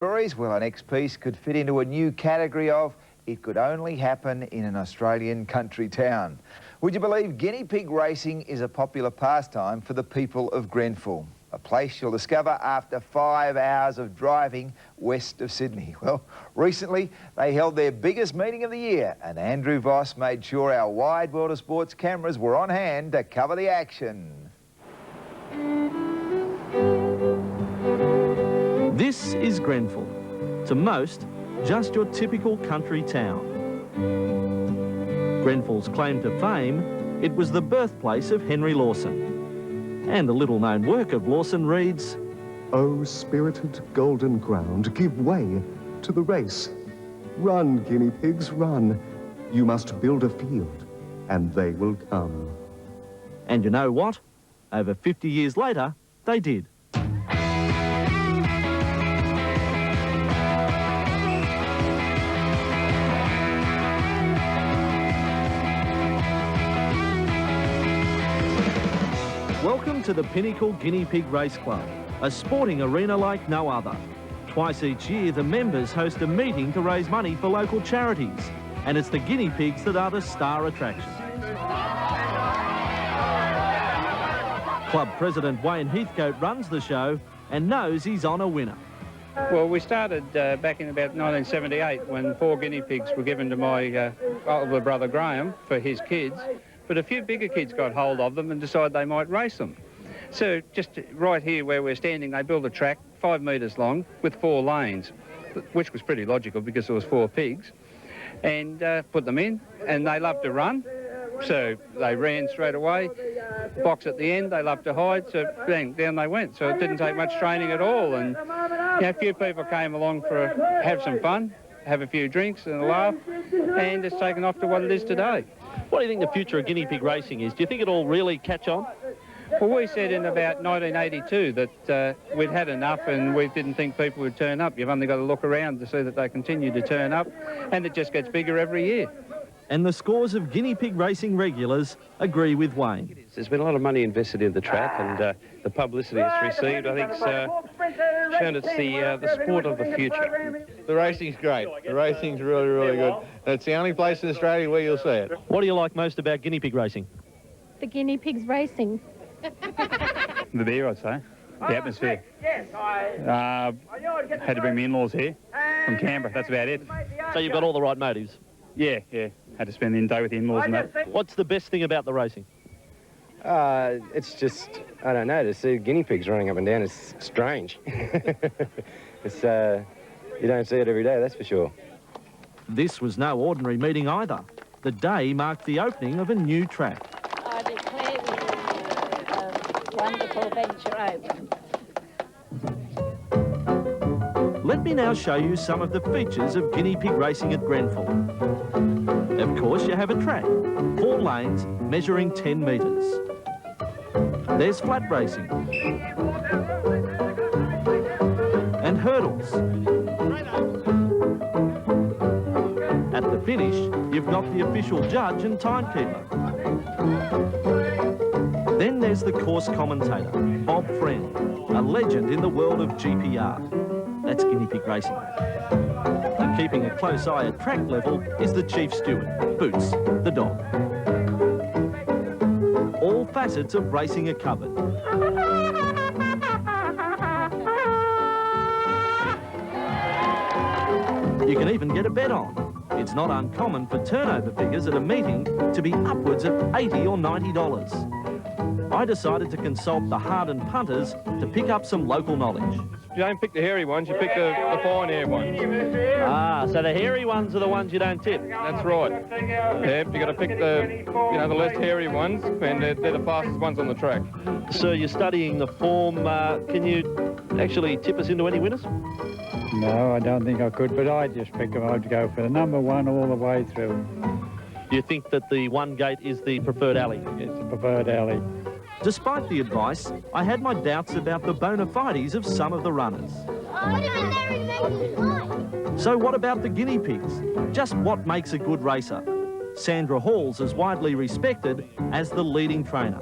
Stories? Well, our next piece could fit into a new category of it could only happen in an Australian country town. Would you believe guinea pig racing is a popular pastime for the people of Grenfell? A place you'll discover after 5 hours of driving west of Sydney. Well, recently they held their biggest meeting of the year and Andrew Voss made sure our wide world of sports cameras were on hand to cover the action. This is Grenfell. To most, just your typical country town. Grenfell's claim to fame, it was the birthplace of Henry Lawson. And the little-known work of Lawson reads, "O spirited golden ground, give way to the race. Run, guinea pigs, run. You must build a field, and they will come." And you know what? Over 50 years later, they did. Welcome to the Pinnacle Guinea Pig Race Club, a sporting arena like no other. Twice each year, the members host a meeting to raise money for local charities, and it's the guinea pigs that are the star attraction. Club President Wayne Heathcote runs the show and knows he's on a winner. Well, we started back in about 1978 when 4 guinea pigs were given to my older brother Graham for his kids. But a few bigger kids got hold of them and decided they might race them. So just right here where we're standing, they built a track 5 metres long with 4 lanes, which was pretty logical because there was 4 pigs, and put them in, and they love to run. So they ran straight away. Box at the end, they love to hide, so bang, down they went. So it didn't take much training at all. And a few people came along for have some fun, have a few drinks and a laugh, and it's taken off to what it is today. What do you think the future of guinea pig racing is? Do you think it'll really catch on? Well, we said in about 1982 that we'd had enough and we didn't think people would turn up. You've only got to look around to see that they continue to turn up, and it just gets bigger every year. And the scores of guinea pig racing regulars agree with Wayne. There's been a lot of money invested in the track, and the publicity it's received, I think, shown it's the sport of the future. The racing's great. The racing's really, really good. And it's the only place in Australia where you'll see it. What do you like most about guinea pig racing? The guinea pigs racing. The beer, I'd say. The atmosphere. Had to bring my in-laws here from Canberra. That's about it. So you've got all the right motives? Yeah. Had to spend the day with the in-laws and that. What's the best thing about the racing? It's just, I don't know, to see guinea pigs running up and down is strange. It's, you don't see it every day, that's for sure. This was no ordinary meeting either. The day marked the opening of a new track. I declare the wonderful venture open. Let me now show you some of the features of guinea pig racing at Grenfell. Of course, you have a track, 4 lanes measuring 10 metres. There's flat racing and hurdles. At the finish, you've got the official judge and timekeeper. Then there's the course commentator, Bob Friend, a legend in the world of GPR. That's guinea pig racing. And keeping a close eye at track level is the chief steward, Boots, the dog. All facets of racing are covered. You can even get a bet on. It's not uncommon for turnover figures at a meeting to be upwards of $80 or $90. I decided to consult the hardened punters to pick up some local knowledge. You don't pick the hairy ones, you pick the fine hair ones. Ah, so the hairy ones are the ones you don't tip. That's right. Yep, you got to pick the less hairy ones, and they're the fastest ones on the track. Sir, you're studying the form. Can you actually tip us into any winners? No, I don't think I could, but I just pick them. I'd go for the number 1 all the way through. Do you think that the 1 gate is the preferred alley? It's the preferred alley. Despite the advice, I had my doubts about the bona fides of some of the runners. So what about the guinea pigs? Just what makes a good racer? Sandra Hall's as widely respected as the leading trainer.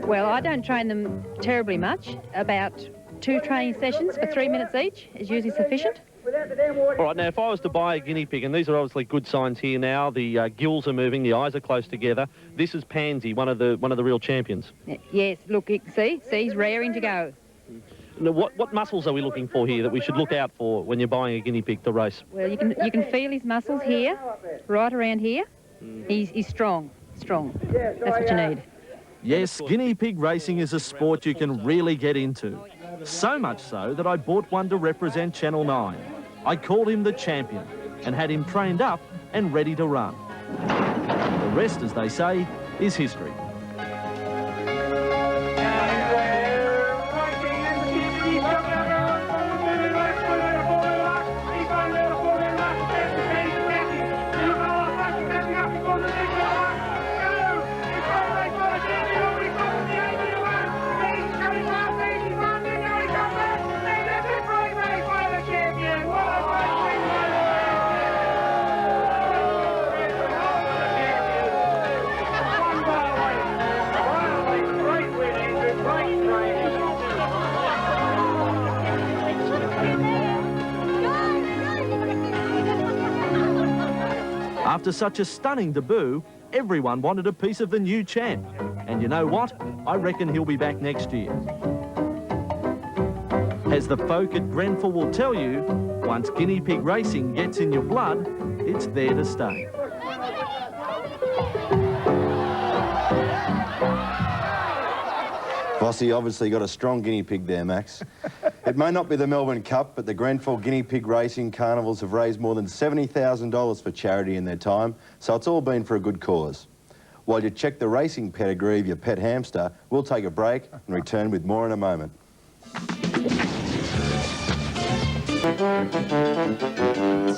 Well, I don't train them terribly much. About 2 training sessions for 3 minutes each is usually sufficient. All right, now if I was to buy a guinea pig, and these are obviously good signs here now, the gills are moving, the eyes are close together. This is Pansy, one of the real champions. Yes, look, see, he's raring to go. Now, what muscles are we looking for here that we should look out for when you're buying a guinea pig to race? Well, you can feel his muscles here, right around here. He's strong. That's what you need. Yes, guinea pig racing is a sport you can really get into. So much so that I bought one to represent Channel 9. I called him the champion and had him trained up and ready to run. The rest, as they say, is history. After such a stunning debut, everyone wanted a piece of the new champ. And you know what? I reckon he'll be back next year. As the folk at Grenfell will tell you, once guinea pig racing gets in your blood, it's there to stay. Vossi obviously got a strong guinea pig there, Max. It may not be the Melbourne Cup, but the Grenfell Guinea Pig Racing Carnivals have raised more than $70,000 for charity in their time, so it's all been for a good cause. While you check the racing pedigree of your pet hamster, we'll take a break and return with more in a moment.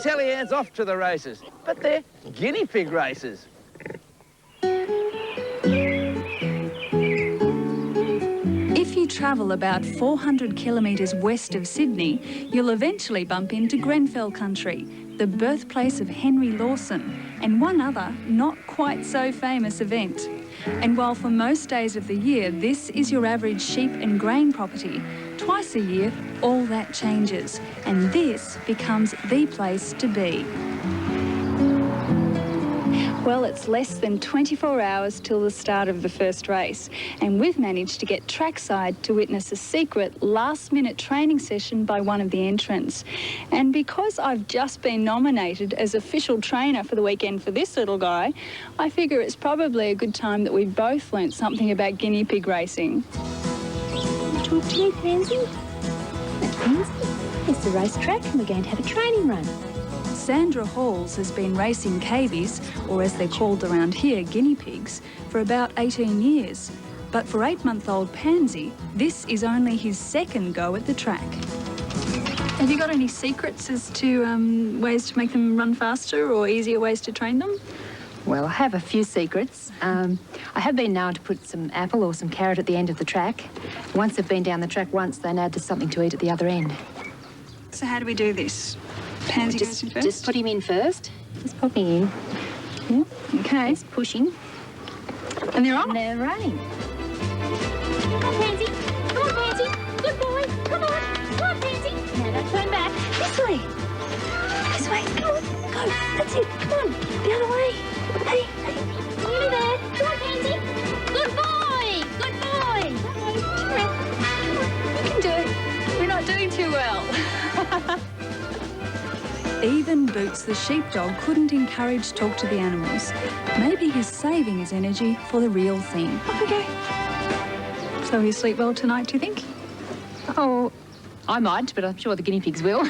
Sally Ann's off to the races, but they're guinea pig races. If you travel about 400 kilometres west of Sydney, you'll eventually bump into Grenfell country, the birthplace of Henry Lawson, and one other not quite so famous event. And while for most days of the year this is your average sheep and grain property, twice a year all that changes, and this becomes the place to be. Well, it's less than 24 hours till the start of the first race, and we've managed to get trackside to witness a secret last-minute training session by one of the entrants. And because I've just been nominated as official trainer for the weekend for this little guy, I figure it's probably a good time that we've both learnt something about guinea pig racing. Talk to me, Pansy. That's Pansy. It's the racetrack and we're going to have a training run. Sandra Halls has been racing cavies, or as they're called around here, guinea pigs, for about 18 years. But for 8-month-old Pansy, this is only his second go at the track. Have you got any secrets as to ways to make them run faster or easier ways to train them? Well, I have a few secrets. I have been known to put some apple or some carrot at the end of the track. Once they've been down the track once, they know there's something to eat at the other end. So how do we do this? Pansy goes in first? Just put him in first. Just pop him in. Yeah. Okay. Just pushing. And they're off? And they're running. Come on, Pansy. Come on, Pansy. Good boy. Come on. Come on, Pansy. Now don't turn back. This way. This way. Come on. Go. That's it. Come on. The other way. Hey. Nearly there. Come on, Pansy. Good boy. Good boy. You can do it. We're not doing too well. Even Boots the sheepdog couldn't encourage talk to the animals. Maybe he's saving his energy for the real thing. Off we go. So he'll sleep well tonight, do you think? Oh, I might, but I'm sure the guinea pigs will.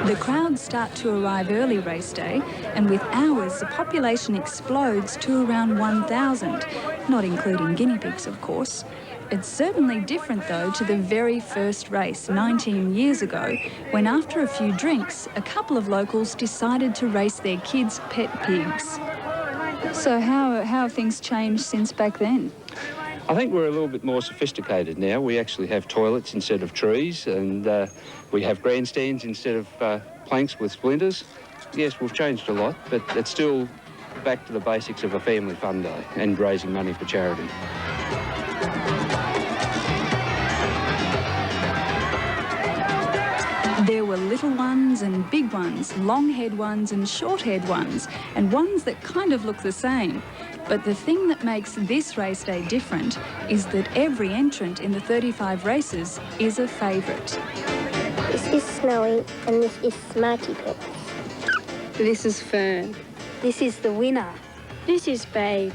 The crowds start to arrive early race day, and with hours the population explodes to around 1,000, not including guinea pigs, of course. It's certainly different, though, to the very first race 19 years ago, when after a few drinks, a couple of locals decided to race their kids' pet pigs. So how have things changed since back then? I think we're a little bit more sophisticated now. We actually have toilets instead of trees, and we have grandstands instead of planks with splinters. Yes, we've changed a lot, but it's still back to the basics of a family fun day and raising money for charity. little ones and big ones, long-haired ones and short-haired ones, and ones that kind of look the same. But the thing that makes this race day different is that every entrant in the 35 races is a favourite. This is Snowy and this is Smarty Pants. This is Fern. This is the winner. This is Babe.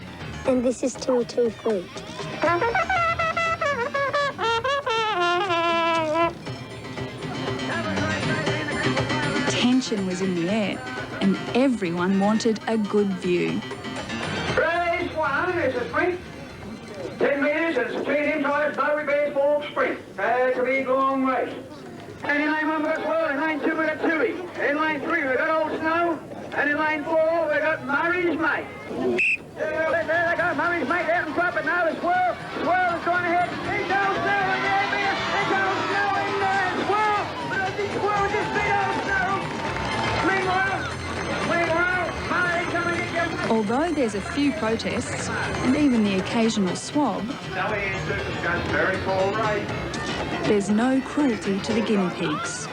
And this is Timmy Two Feet. Tension was in the air and everyone wanted a good view. Race 1 is a sprint. 10 metres and it's a 2 inside no baseball sprint. It's a big long race. And in lane 1 we've got Swirl, in lane 2 we've got Tui, in lane 3 we've got Old Snow, and in lane 4 we've got Murray's Mate. There they go, Murray's Mate out in front, but now the Swirl. Swirl is going ahead. It's Old Snow in there, it's Old Snow in there, Swirl. But I think Swirl just beat Old Snow. Meanwhile, Murray coming in. Although there's a few protests and even the occasional swab, Very full race. there's no cruelty to the guinea pigs.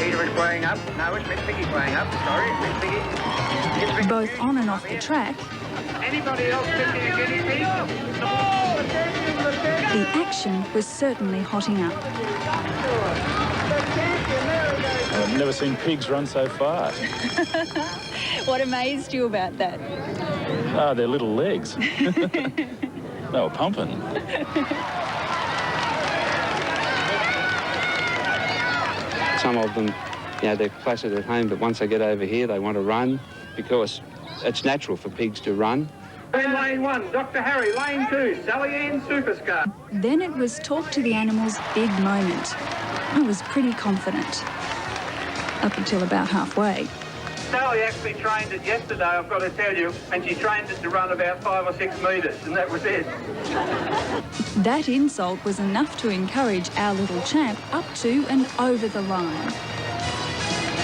Peter is playing up. No, it's Miss Piggy playing up. Sorry, it's Miss Piggy. Both on and off the track, Anybody else picking a guinea pig? the action was certainly hotting up. I've never seen pigs run so fast. What amazed you about that? Ah, their little legs. They were pumping. Some of them, you know, they're placid at home, but once they get over here, they want to run because it's natural for pigs to run. In lane 1, Dr. Harry. Lane 2, Sally Ann Superscar. Then it was talk to the animals' big moment. I was pretty confident, up until about halfway. Sally actually trained it yesterday, I've got to tell you, and she trained it to run about 5 or 6 metres, and that was it. That insult was enough to encourage our little champ up to and over the line.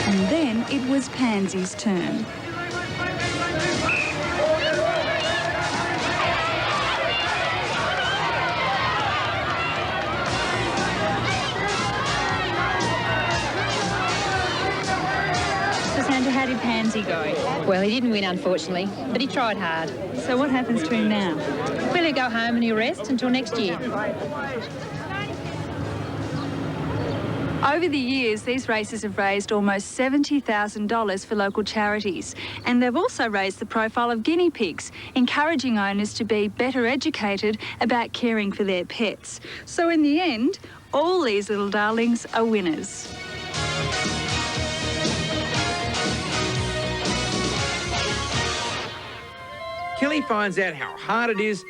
And then it was Pansy's turn. Sandra, how did Pansy go? Well, he didn't win, unfortunately, but he tried hard. So what happens to him now? Well, he'll go home and he'll rest until next year. Over the years, these races have raised almost $70,000 for local charities. And they've also raised the profile of guinea pigs, encouraging owners to be better educated about caring for their pets. So in the end, all these little darlings are winners. Kelly finds out how hard it is